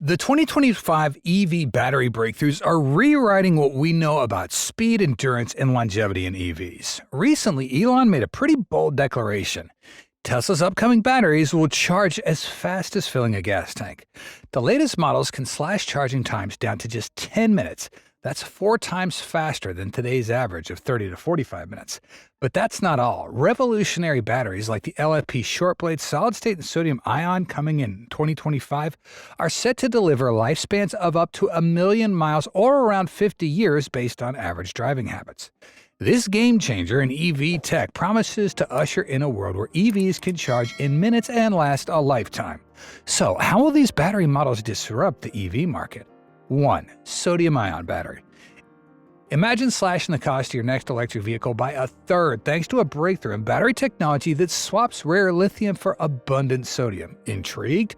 The 2025 EV battery breakthroughs are rewriting what we know about speed, endurance, and longevity in EVs. Recently, Elon made a pretty bold declaration. Tesla's upcoming batteries will charge as fast as filling a gas tank. The latest models can slash charging times down to just 10 minutes. That's 4 times faster than today's average of 30 to 45 minutes. But that's not all. Revolutionary batteries like the LFP Short Blade solid-state and sodium-ion coming in 2025 are set to deliver lifespans of up to 1 million miles or around 50 years based on average driving habits. This game changer in EV tech promises to usher in a world where EVs can charge in minutes and last a lifetime. So, how will these battery models disrupt the EV market? 1. Sodium-ion battery. Imagine slashing the cost of your next electric vehicle by a third thanks to a breakthrough in battery technology that swaps rare lithium for abundant sodium. Intrigued?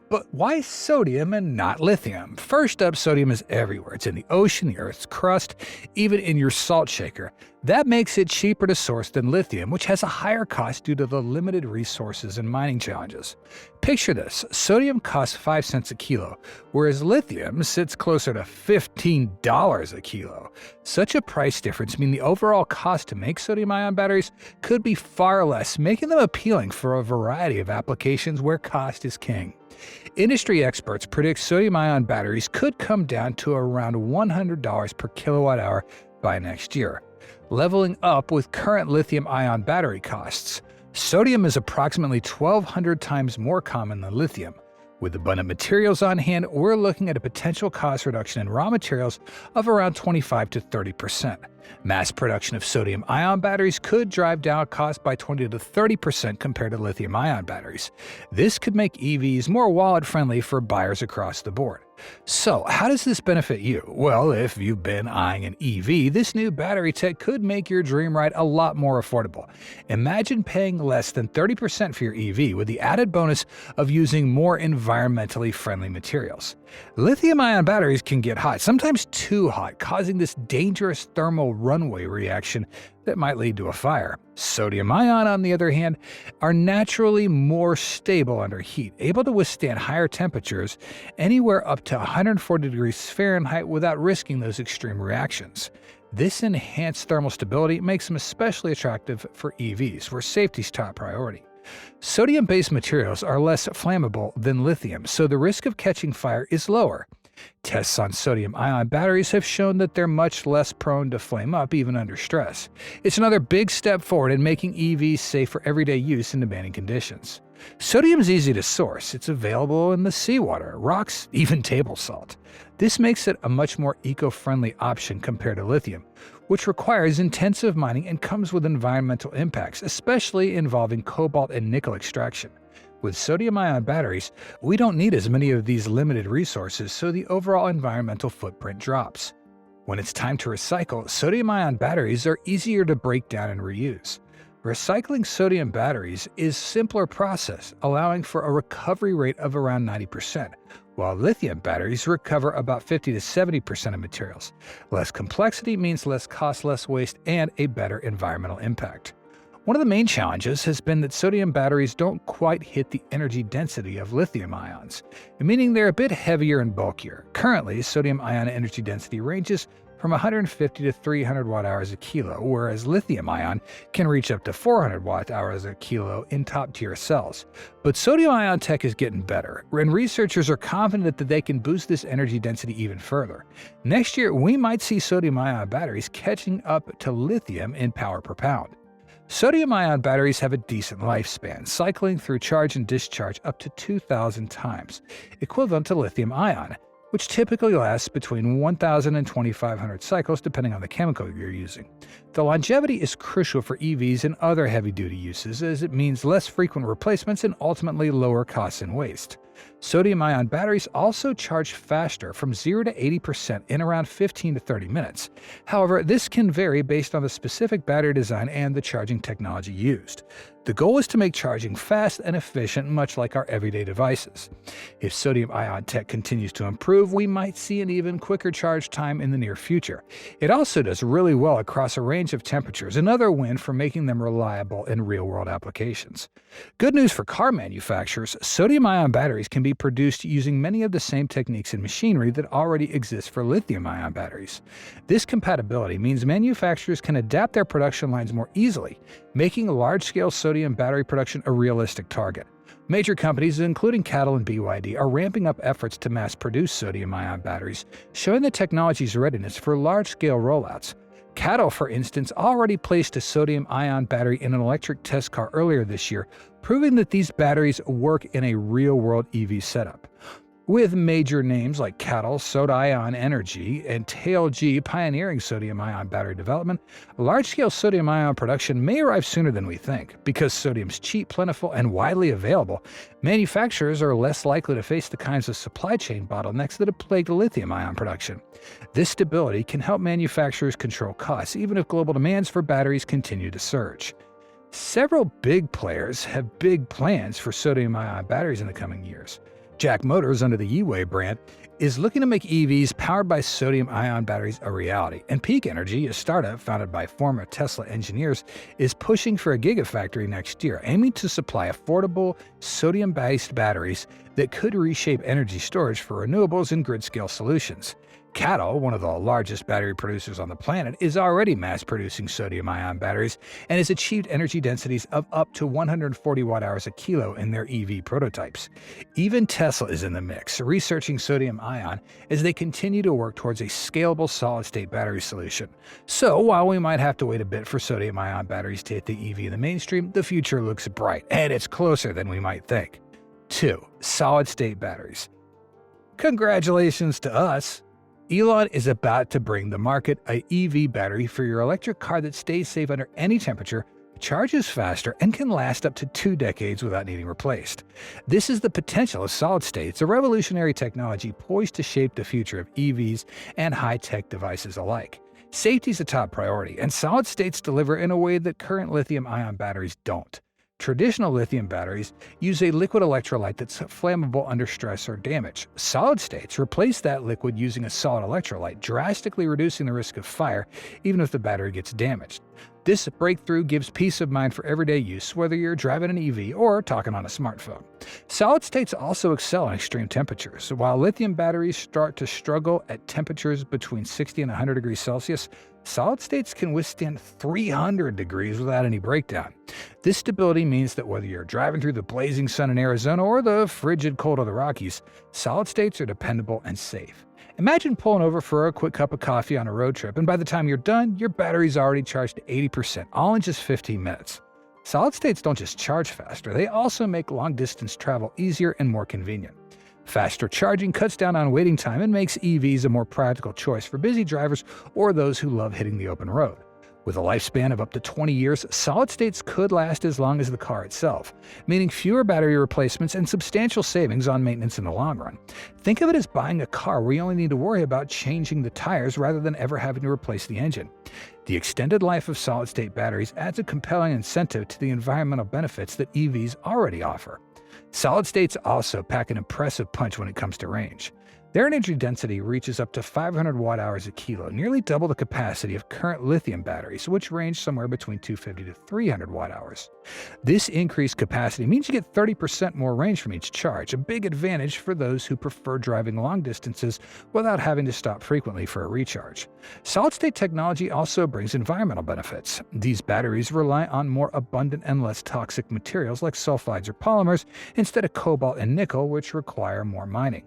But why sodium and not lithium? First up, sodium is everywhere. It's in the ocean, the Earth's crust, even in your salt shaker. That makes it cheaper to source than lithium, which has a higher cost due to the limited resources and mining challenges. Picture this. Sodium costs 5 cents a kilo, whereas lithium sits closer to $15 a kilo. Such a price difference means the overall cost to make sodium-ion batteries could be far less, making them appealing for a variety of applications where cost is king. Industry experts predict sodium-ion batteries could come down to around $100 per kilowatt hour by next year, leveling up with current lithium-ion battery costs. Sodium is approximately 1,200 times more common than lithium. With abundant materials on hand, we're looking at a potential cost reduction in raw materials of around 25 to 30%. Mass production of sodium-ion batteries could drive down costs by 20 to 30% compared to lithium-ion batteries. This could make EVs more wallet-friendly for buyers across the board. So, how does this benefit you? Well, if you've been eyeing an EV, this new battery tech could make your dream ride a lot more affordable. Imagine paying less than 30% for your EV with the added bonus of using more environmentally friendly materials. Lithium-ion batteries can get hot, sometimes too hot, causing this dangerous thermal runaway reaction that might lead to a fire. Sodium-ion, on the other hand, are naturally more stable under heat, able to withstand higher temperatures, anywhere up to 140 degrees Fahrenheit without risking those extreme reactions. This enhanced thermal stability makes them especially attractive for EVs, where safety's top priority. Sodium-based materials are less flammable than lithium, so the risk of catching fire is lower. Tests on sodium-ion batteries have shown that they're much less prone to flame up even under stress. It's another big step forward in making EVs safe for everyday use in demanding conditions. Sodium is easy to source. It's available in the seawater, rocks, even table salt. This makes it a much more eco-friendly option compared to lithium, which requires intensive mining and comes with environmental impacts, especially involving cobalt and nickel extraction. With sodium-ion batteries, we don't need as many of these limited resources, so the overall environmental footprint drops. When it's time to recycle, sodium-ion batteries are easier to break down and reuse. Recycling sodium batteries is a simpler process, allowing for a recovery rate of around 90%, while lithium batteries recover about 50 to 70% of materials. Less complexity means less cost, less waste, and a better environmental impact. One of the main challenges has been that sodium batteries don't quite hit the energy density of lithium ions, meaning they're a bit heavier and bulkier. Currently, sodium-ion energy density ranges from 150 to 300 watt-hours a kilo, whereas lithium-ion can reach up to 400 watt-hours a kilo in top-tier cells. But sodium-ion tech is getting better, and researchers are confident that they can boost this energy density even further. Next year, we might see sodium-ion batteries catching up to lithium in power per pound. Sodium-ion batteries have a decent lifespan, cycling through charge and discharge up to 2,000 times, equivalent to lithium-ion, which typically lasts between 1,000 and 2,500 cycles depending on the chemical you're using. The longevity is crucial for EVs and other heavy-duty uses, as it means less frequent replacements and ultimately lower costs and waste. Sodium-ion batteries also charge faster, from 0 to 80% in around 15 to 30 minutes. However, this can vary based on the specific battery design and the charging technology used. The goal is to make charging fast and efficient, much like our everyday devices. If sodium-ion tech continues to improve, we might see an even quicker charge time in the near future. It also does really well across a range of temperatures, another win for making them reliable in real-world applications. Good news for car manufacturers, sodium-ion batteries batteries can be produced using many of the same techniques and machinery that already exist for lithium-ion batteries. This compatibility means manufacturers can adapt their production lines more easily, making large-scale sodium battery production a realistic target. Major companies, including CATL and BYD, are ramping up efforts to mass-produce sodium-ion batteries, showing the technology's readiness for large-scale rollouts. CATL, for instance, already placed a sodium-ion battery in an electric test car earlier this year, proving that these batteries work in a real-world EV setup. With major names like CATL, Sodion Energy, and TLG pioneering sodium-ion battery development, large-scale sodium-ion production may arrive sooner than we think. Because sodium's cheap, plentiful, and widely available, manufacturers are less likely to face the kinds of supply chain bottlenecks that have plagued lithium-ion production. This stability can help manufacturers control costs, even if global demands for batteries continue to surge. Several big players have big plans for sodium-ion batteries in the coming years. Jack Motors, under the E-Way brand, is looking to make EVs powered by sodium-ion batteries a reality, and Peak Energy, a startup founded by former Tesla engineers, is pushing for a gigafactory next year, aiming to supply affordable, sodium-based batteries that could reshape energy storage for renewables and grid-scale solutions. CATL, one of the largest battery producers on the planet, is already mass-producing sodium-ion batteries and has achieved energy densities of up to 140 watt-hours a kilo in their EV prototypes. Even Tesla is in the mix, researching sodium-ion as they continue to work towards a scalable solid-state battery solution. So, while we might have to wait a bit for sodium-ion batteries to hit the EV in the mainstream, the future looks bright, and it's closer than we might think. 2. Solid-state batteries. Congratulations to us! Elon is about to bring the market an EV battery for your electric car that stays safe under any temperature, charges faster, and can last up to 2 decades without needing replaced. This is the potential of solid-state. It's a revolutionary technology poised to shape the future of EVs and high-tech devices alike. Safety is a top priority, and solid-states deliver in a way that current lithium-ion batteries don't. Traditional lithium batteries use a liquid electrolyte that's flammable under stress or damage. Solid states replace that liquid using a solid electrolyte, drastically reducing the risk of fire even if the battery gets damaged. This breakthrough gives peace of mind for everyday use, whether you're driving an EV or talking on a smartphone. Solid states also excel in extreme temperatures. While lithium batteries start to struggle at temperatures between 60 and 100 degrees Celsius, solid states can withstand 300 degrees without any breakdown. This stability means that whether you're driving through the blazing sun in Arizona or the frigid cold of the Rockies, solid states are dependable and safe. Imagine pulling over for a quick cup of coffee on a road trip, and by the time you're done, your battery's already charged to 80%, all in just 15 minutes. Solid states don't just charge faster, they also make long-distance travel easier and more convenient. Faster charging cuts down on waiting time and makes EVs a more practical choice for busy drivers or those who love hitting the open road. With a lifespan of up to 20 years, solid states could last as long as the car itself, meaning fewer battery replacements and substantial savings on maintenance in the long run. Think of it as buying a car where you only need to worry about changing the tires rather than ever having to replace the engine. The extended life of solid-state batteries adds a compelling incentive to the environmental benefits that EVs already offer. Solid states also pack an impressive punch when it comes to range. Their energy density reaches up to 500 watt-hours a kilo, nearly double the capacity of current lithium batteries, which range somewhere between 250 to 300 watt-hours. This increased capacity means you get 30% more range from each charge, a big advantage for those who prefer driving long distances without having to stop frequently for a recharge. Solid-state technology also brings environmental benefits. These batteries rely on more abundant and less toxic materials like sulfides or polymers instead of cobalt and nickel, which require more mining.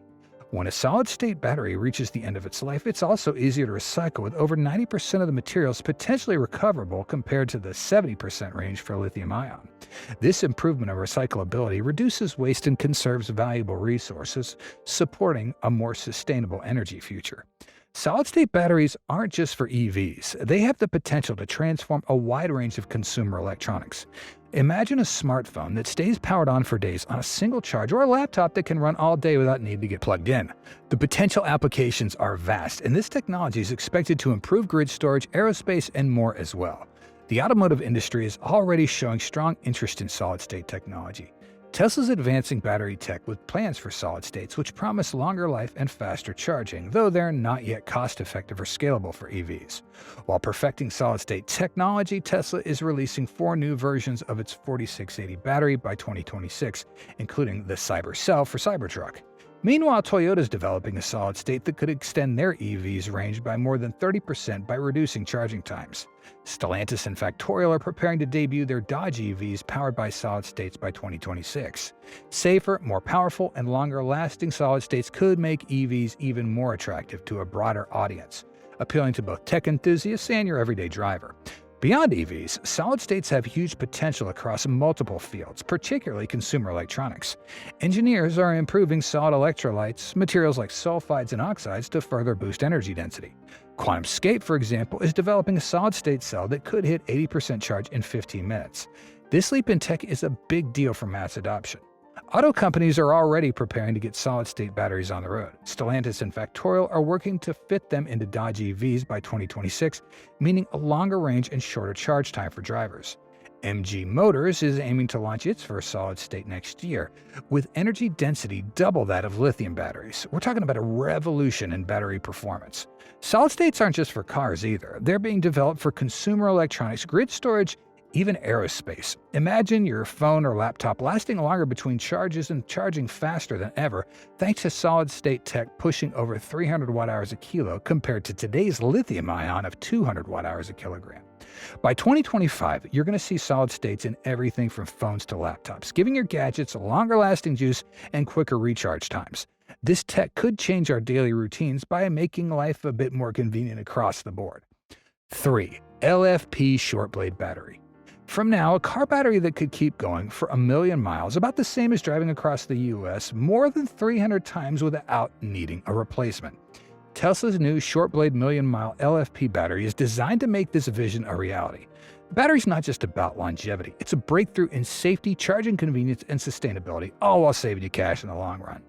When a solid-state battery reaches the end of its life, it's also easier to recycle, with over 90% of the materials potentially recoverable compared to the 70% range for lithium-ion. This improvement of recyclability reduces waste and conserves valuable resources, supporting a more sustainable energy future. Solid-state batteries aren't just for EVs. They have the potential to transform a wide range of consumer electronics. Imagine a smartphone that stays powered on for days on a single charge, or a laptop that can run all day without needing to get plugged in. The potential applications are vast, and this technology is expected to improve grid storage, aerospace, and more as well. The automotive industry is already showing strong interest in solid-state technology. Tesla's advancing battery tech with plans for solid states, which promise longer life and faster charging, though they're not yet cost-effective or scalable for EVs. While perfecting solid-state technology, Tesla is releasing 4 new versions of its 4680 battery by 2026, including the Cyber Cell for Cybertruck. Meanwhile, Toyota is developing a solid state that could extend their EV's range by more than 30% by reducing charging times. Stellantis and Factorial are preparing to debut their Dodge EVs powered by solid states by 2026. Safer, more powerful, and longer-lasting solid states could make EVs even more attractive to a broader audience, appealing to both tech enthusiasts and your everyday driver. Beyond EVs, solid states have huge potential across multiple fields, particularly consumer electronics. Engineers are improving solid electrolytes, materials like sulfides and oxides, to further boost energy density. QuantumScape, for example, is developing a solid-state cell that could hit 80% charge in 15 minutes. This leap in tech is a big deal for mass adoption. Auto companies are already preparing to get solid-state batteries on the road. Stellantis and Factorial are working to fit them into Dodge EVs by 2026, meaning a longer range and shorter charge time for drivers. MG Motors is aiming to launch its first solid-state next year, with energy density double that of lithium batteries. We're talking about a revolution in battery performance. Solid-states aren't just for cars either. They're being developed for consumer electronics, grid storage, even aerospace. Imagine your phone or laptop lasting longer between charges and charging faster than ever, thanks to solid-state tech pushing over 300 watt-hours a kilo compared to today's lithium-ion of 200 watt-hours a kilogram. By 2025, you're going to see solid states in everything from phones to laptops, giving your gadgets a longer-lasting juice and quicker recharge times. This tech could change our daily routines by making life a bit more convenient across the board. 3. LFP Short Blade battery. From now, a car battery that could keep going for 1,000,000 miles, about the same as driving across the US more than 300 times without needing a replacement. Tesla's new Short Blade 1,000,000-mile LFP battery is designed to make this vision a reality. The battery's not just about longevity, it's a breakthrough in safety, charging convenience, and sustainability, all while saving you cash in the long run.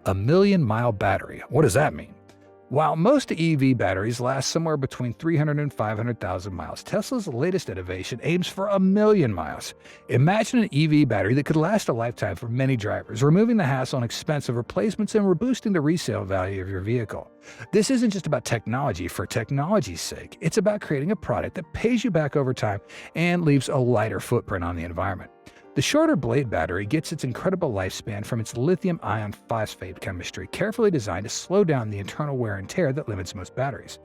A 1,000,000-mile battery. What does that mean? While most EV batteries last somewhere between 300 and 500,000 miles, Tesla's latest innovation aims for 1,000,000 miles. Imagine an EV battery that could last a lifetime for many drivers, removing the hassle and expensive replacements and boosting the resale value of your vehicle. This isn't just about technology for technology's sake. It's about creating a product that pays you back over time and leaves a lighter footprint on the environment. The shorter blade battery gets its incredible lifespan from its lithium iron phosphate chemistry, carefully designed to slow down the internal wear and tear that limits most batteries.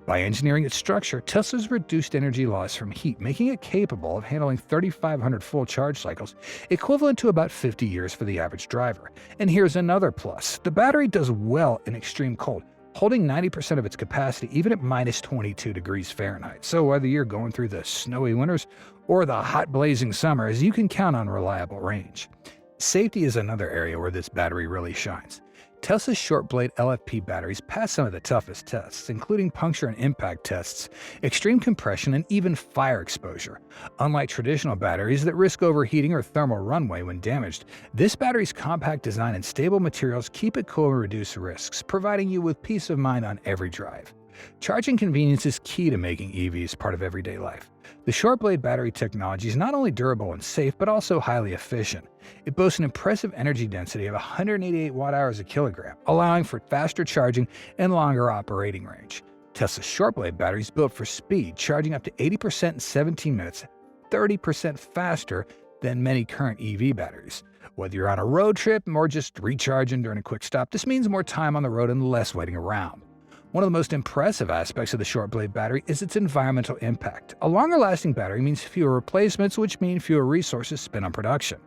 By engineering its structure, Tesla's reduced energy loss from heat, making it capable of handling 3,500 full charge cycles, equivalent to about 50 years for the average driver. And here's another plus. The battery does well in extreme cold, holding 90% of its capacity even at minus 22 degrees Fahrenheit. So whether you're going through the snowy winters or the hot blazing summers, you can count on reliable range. Safety is another area where this battery really shines. Tesla's Short Blade LFP batteries pass some of the toughest tests, including puncture and impact tests, extreme compression, and even fire exposure. Unlike traditional batteries that risk overheating or thermal runaway when damaged, this battery's compact design and stable materials keep it cool and reduce risks, providing you with peace of mind on every drive. Charging convenience is key to making EVs part of everyday life. The Short Blade battery technology is not only durable and safe, but also highly efficient. It boasts an impressive energy density of 188 watt-hours a kilogram, allowing for faster charging and longer operating range. Tesla's Short Blade battery is built for speed, charging up to 80% in 17 minutes, 30% faster than many current EV batteries. Whether you're on a road trip or just recharging during a quick stop, this means more time on the road and less waiting around. One of the most impressive aspects of the Short Blade battery is its environmental impact. A longer-lasting battery means fewer replacements, which mean fewer resources spent on production.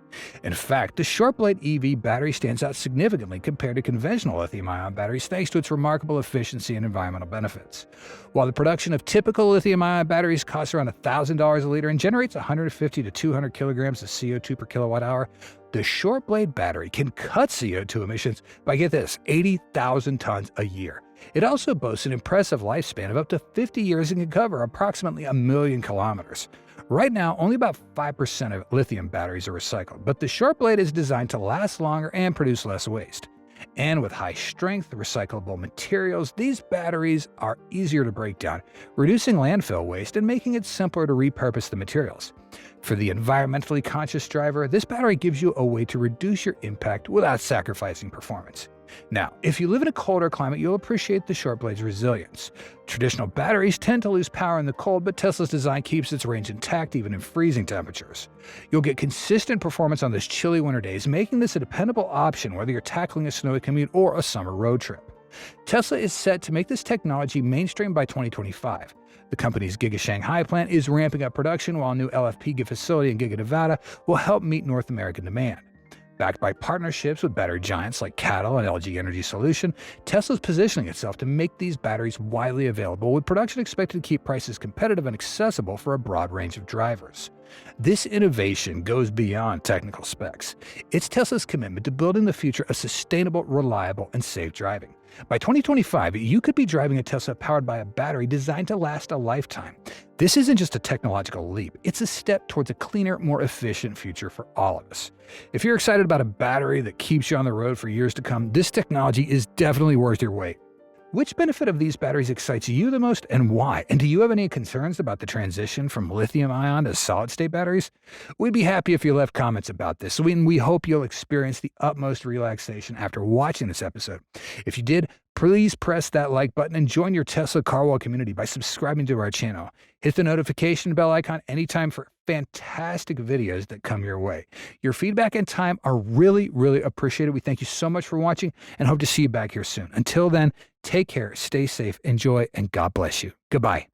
In fact, the Short Blade EV battery stands out significantly compared to conventional lithium-ion batteries thanks to its remarkable efficiency and environmental benefits. While the production of typical lithium-ion batteries costs around $1,000 a liter and generates 150 to 200 kilograms of CO2 per kilowatt-hour, the Short Blade battery can cut CO2 emissions by, get this, 80,000 tons a year. It also boasts an impressive lifespan of up to 50 years and can cover approximately 1,000,000 kilometers. Right now, only about 5% of lithium batteries are recycled, but the Short Blade is designed to last longer and produce less waste. And with high-strength, recyclable materials, these batteries are easier to break down, reducing landfill waste and making it simpler to repurpose the materials. For the environmentally conscious driver, this battery gives you a way to reduce your impact without sacrificing performance. Now, if you live in a colder climate, you'll appreciate the Short Blade's resilience. Traditional batteries tend to lose power in the cold, but Tesla's design keeps its range intact even in freezing temperatures. You'll get consistent performance on those chilly winter days, making this a dependable option whether you're tackling a snowy commute or a summer road trip. Tesla is set to make this technology mainstream by 2025. The company's Giga Shanghai plant is ramping up production, while a new LFP facility in Giga Nevada will help meet North American demand. Backed by partnerships with battery giants like CATL and LG Energy Solution, Tesla is positioning itself to make these batteries widely available, with production expected to keep prices competitive and accessible for a broad range of drivers. This innovation goes beyond technical specs. It's Tesla's commitment to building the future of sustainable, reliable, and safe driving. By 2025, you could be driving a Tesla powered by a battery designed to last a lifetime. This isn't just a technological leap, it's a step towards a cleaner, more efficient future for all of us. If you're excited about a battery that keeps you on the road for years to come, this technology is definitely worth your wait. Which benefit of these batteries excites you the most, and why? And do you have any concerns about the transition from lithium-ion to solid-state batteries? We'd be happy if you left comments about this, and we hope you'll experience the utmost relaxation after watching this episode. If you did, please press that like button and join your Tesla Carwell community by subscribing to our channel. Hit the notification bell icon anytime for fantastic videos that come your way. Your feedback and time are really, really appreciated. We thank you so much for watching and hope to see you back here soon. Until then, take care, stay safe, enjoy, and God bless you. Goodbye.